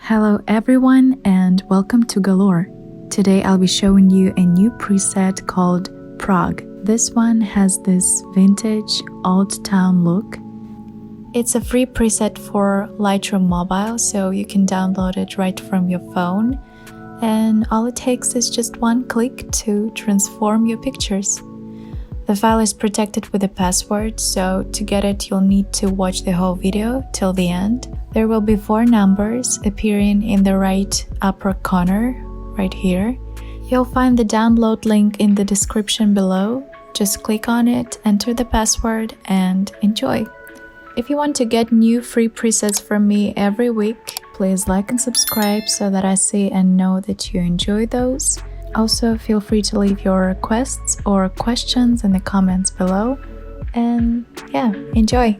Hello everyone and welcome to Galore. Today I'll be showing you a new preset called Prague. This one has this vintage old town look. It's a free preset for Lightroom mobile, so you can download it right from your phone. And all it takes is just one click to transform your pictures. The file is protected with a password, so to get it you'll need to watch the whole video till the end. There will be 4 numbers appearing in the right upper corner, right here. You'll find the download link in the description below. Just click on it, enter the password, and enjoy. If you want to get new free presets from me every week, please like and subscribe so that I see and know that you enjoy those. Also, feel free to leave your requests or questions in the comments below. And yeah, enjoy!